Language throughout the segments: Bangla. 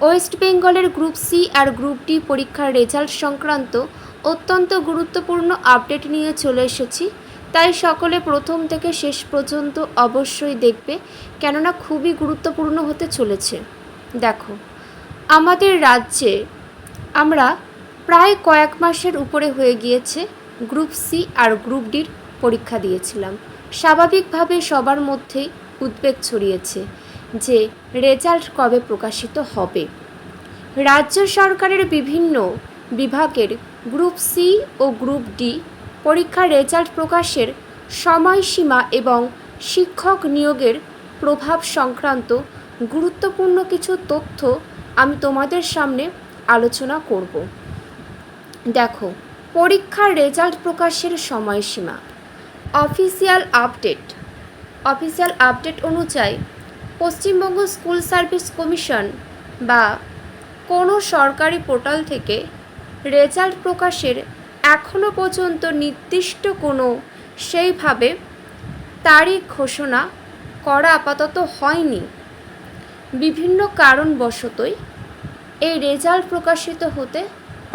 ওয়েস্ট বেঙ্গলের গ্রুপ সি আর গ্রুপ ডি পরীক্ষার রেজাল্ট সংক্রান্ত অত্যন্ত গুরুত্বপূর্ণ আপডেট নিয়ে চলে এসেছি। তাই সকলে প্রথম থেকে শেষ পর্যন্ত অবশ্যই দেখবে, কেননা খুবই গুরুত্বপূর্ণ হতে চলেছে। দেখো, আমাদের রাজ্যে আমরা প্রায় কয়েক মাসের উপরে হয়ে গিয়েছে গ্রুপ সি আর গ্রুপ ডির পরীক্ষা দিয়েছিলাম। স্বাভাবিকভাবে সবার মধ্যেই উদ্বেগ ছড়িয়েছে যে রেজাল্ট কবে প্রকাশিত হবে। রাজ্য সরকারের বিভিন্ন বিভাগের গ্রুপ সি ও গ্রুপ ডি পরীক্ষার রেজাল্ট প্রকাশের সময়সীমা এবং শিক্ষক নিয়োগের প্রভাব সংক্রান্ত গুরুত্বপূর্ণ কিছু তথ্য আমি তোমাদের সামনে আলোচনা করব। দেখো, পরীক্ষার রেজাল্ট প্রকাশের সময়সীমা। অফিসিয়াল আপডেট অনুযায়ী পশ্চিমবঙ্গ স্কুল সার্ভিস কমিশন বা কোনো সরকারি পোর্টাল থেকে রেজাল্ট প্রকাশের এখনও পর্যন্ত নির্দিষ্ট কোনো সেইভাবে তারিখ ঘোষণা করা আপাতত হয়নি। বিভিন্ন কারণবশতই এই রেজাল্ট প্রকাশিত হতে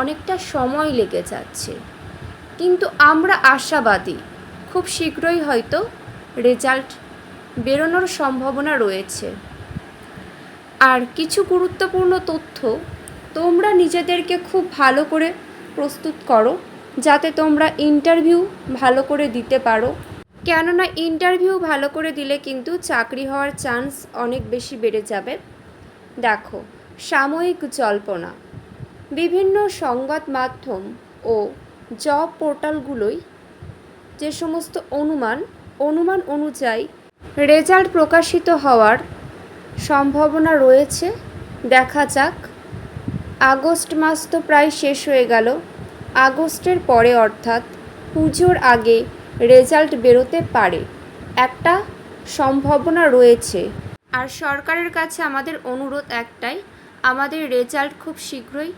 অনেকটা সময় লেগে যাচ্ছে, কিন্তু আমরা আশাবাদী খুব শীঘ্রই হয়তো রেজাল্ট বেরোনোর সম্ভাবনা রয়েছে। আর কিছু গুরুত্বপূর্ণ তথ্য, তোমরা নিজেদেরকে খুব ভালো করে প্রস্তুত করো যাতে তোমরা ইন্টারভিউ ভালো করে দিতে পারো, কেননা ইন্টারভিউ ভালো করে দিলে কিন্তু চাকরি হওয়ার চান্স অনেক বেশি বেড়ে যাবে। দেখো, সাময়িক জল্পনা। বিভিন্ন সংবাদ মাধ্যম ও জব পোর্টালগুলোই যে সমস্ত অনুমান অনুযায়ী রেজাল্ট প্রকাশিত হওয়ার সম্ভাবনা রয়েছে। দেখা যাক। আগস্ট মাস তো প্রায় শেষ হয়ে গেল। আগস্টের পরে অর্থাৎ পুজোর আগে রেজাল্ট বেরোতে পারে, একটা সম্ভাবনা রয়েছে। আর সরকারের কাছে আমাদের অনুরোধ একটাই, আমাদের রেজাল্ট খুব শীঘ্রই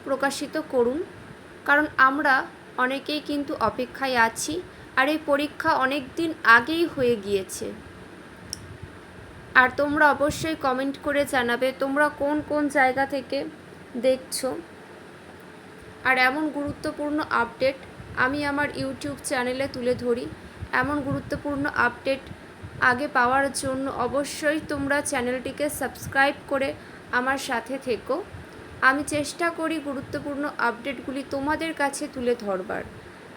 প্রকাশিত করুন, কারণ আমরা অনেকেই কিন্তু অপেক্ষায় আছি। আর এই পরীক্ষা অনেক দিন আগেই হয়ে গিয়েছে। আর তোমরা অবশ্যই কমেন্ট করে জানাবে তোমরা কোন কোন জায়গা থেকে দেখছো। আর এমন গুরুত্বপূর্ণ আপডেট আমি আমার ইউটিউব চ্যানেলে তুলে ধরি। এমন গুরুত্বপূর্ণ আপডেট আগে পাওয়ার জন্য অবশ্যই তোমরা চ্যানেলটিকে সাবস্ক্রাইব করে আমার সাথে থেকো। আমি চেষ্টা করি গুরুত্বপূর্ণ আপডেটগুলি তোমাদের কাছে তুলে ধরবার।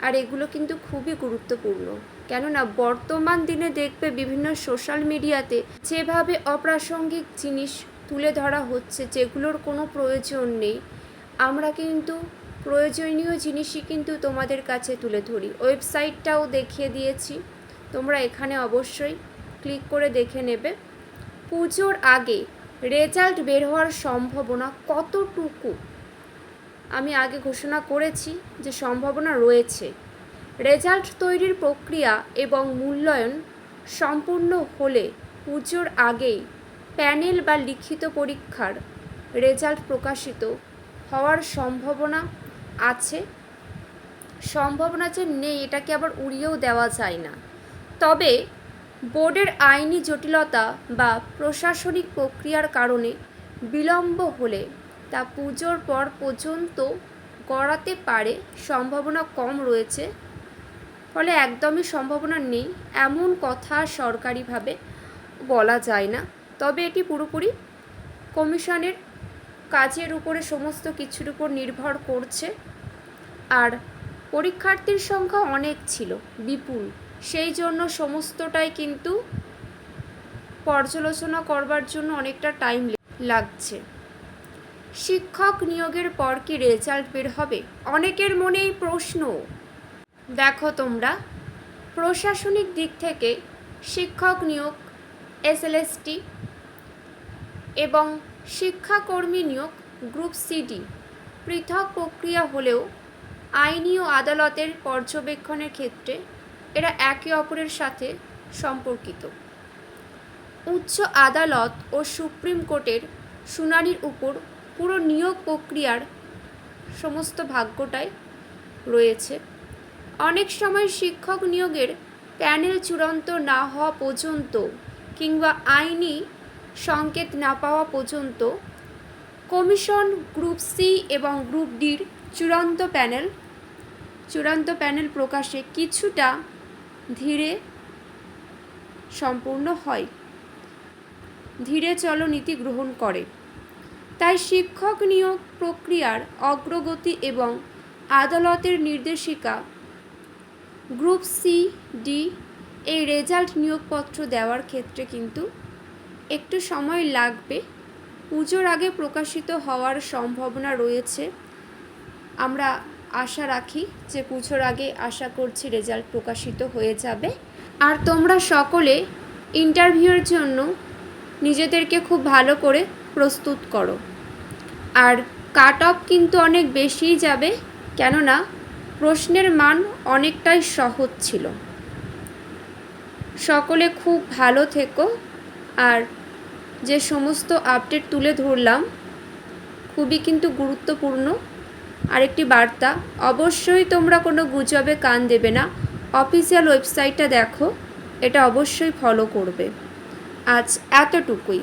আর এগুলো কিন্তু খুবই গুরুত্বপূর্ণ, কেননা বর্তমান দিনে দেখবে বিভিন্ন সোশ্যাল মিডিয়াতে যেভাবে অপ্রাসঙ্গিক জিনিস তুলে ধরা হচ্ছে, যেগুলোর কোনো প্রয়োজন নেই। আমরা কিন্তু প্রয়োজনীয় জিনিসই কিন্তু তোমাদের কাছে তুলে ধরি। ওয়েবসাইটটাও দেখিয়ে দিয়েছি, তোমরা এখানে অবশ্যই ক্লিক করে দেখে নেবে। পুজোর আগে রেজাল্ট বের হওয়ার সম্ভাবনা কতটুকু আমি আগে ঘোষণা করেছি যে সম্ভাবনা রয়েছে। রেজাল্ট তৈরির প্রক্রিয়া এবং মূল্যায়ন সম্পূর্ণ হলে পুজোর আগেই প্যানেল বা লিখিত পরীক্ষার রেজাল্ট প্রকাশিত হওয়ার সম্ভাবনা আছে। সম্ভাবনা যে নেই এটাকে আবার উড়িয়েও দেওয়া যায় না। তবে বোর্ডের আইনি জটিলতা বা প্রশাসনিক প্রক্রিয়ার কারণে বিলম্ব হলে তা পুজোর পর পর্যন্ত গড়াতে পারে, সম্ভাবনা কম রয়েছে। ফলে একদমই সম্ভাবনা নেই এমন কথা সরকারিভাবে বলা যায় না। তবে এটি পুরোপুরি কমিশনের কাজের উপরে, সমস্ত কিছুর উপর নির্ভর করছে। আর পরীক্ষার্থীর সংখ্যা অনেক ছিল, বিপুল, সেই জন্য সমস্তটাই কিন্তু পর্যালোচনা করবার জন্য অনেকটা টাইম লাগছে। শিক্ষক নিয়োগের পর কি রেজাল্ট বের হবে? অনেকের মনেই প্রশ্ন। দেখো, তোমরা প্রশাসনিক দিক থেকে শিক্ষক নিয়োগ, এসএলএসটি এবং শিক্ষাকর্মী নিয়োগ গ্রুপ সিডি পৃথক প্রক্রিয়া হলেও আইনি ও আদালতের পর্যবেক্ষণের ক্ষেত্রে এরা একে অপরের সাথে সম্পর্কিত। উচ্চ আদালত ও সুপ্রিম কোর্টের শুনানির উপর পুরো নিয়োগ প্রক্রিয়ার সমস্ত ভাগ্যটাই রয়েছে। অনেক সময় শিক্ষক নিয়োগের প্যানেল চূড়ান্ত না হওয়া পর্যন্ত কিংবা আইনি সংকেত না পাওয়া পর্যন্ত কমিশন গ্রুপ সি এবং গ্রুপ ডির চূড়ান্ত প্যানেল প্রকাশে কিছুটা ধীরে সম্পূর্ণ হয়, ধীরে চলনীতি গ্রহণ করে। তাই শিক্ষক নিয়োগ প্রক্রিয়ার অগ্রগতি এবং আদালতের নির্দেশিকা গ্রুপ সি ডি এই রেজাল্ট নিয়োগপত্র দেওয়ার ক্ষেত্রে কিন্তু একটু সময় লাগবে। পুজোর আগে প্রকাশিত হওয়ার সম্ভাবনা রয়েছে। আমরা আশা রাখি যে পুজোর আগে আশা করছি রেজাল্ট প্রকাশিত হয়ে যাবে। আর তোমরা সকলে ইন্টারভিউয়ের জন্য নিজেদেরকে খুব ভালো করে প্রস্তুত করো। আর কাট অফ কিন্তু অনেক বেশিই যাবে, কেননা প্রশ্নের মান অনেকটাই সহজ ছিল। সকলে খুব ভালো থেকো। আর যে সমস্ত আপডেট তুলে ধরলাম খুবই কিন্তু গুরুত্বপূর্ণ আরেকটি বার্তা। অবশ্যই তোমরা কোনো গুজবে কান দেবে না, অফিসিয়াল ওয়েবসাইটটা দেখো, এটা অবশ্যই ফলো করবে। আজ এতটুকুই।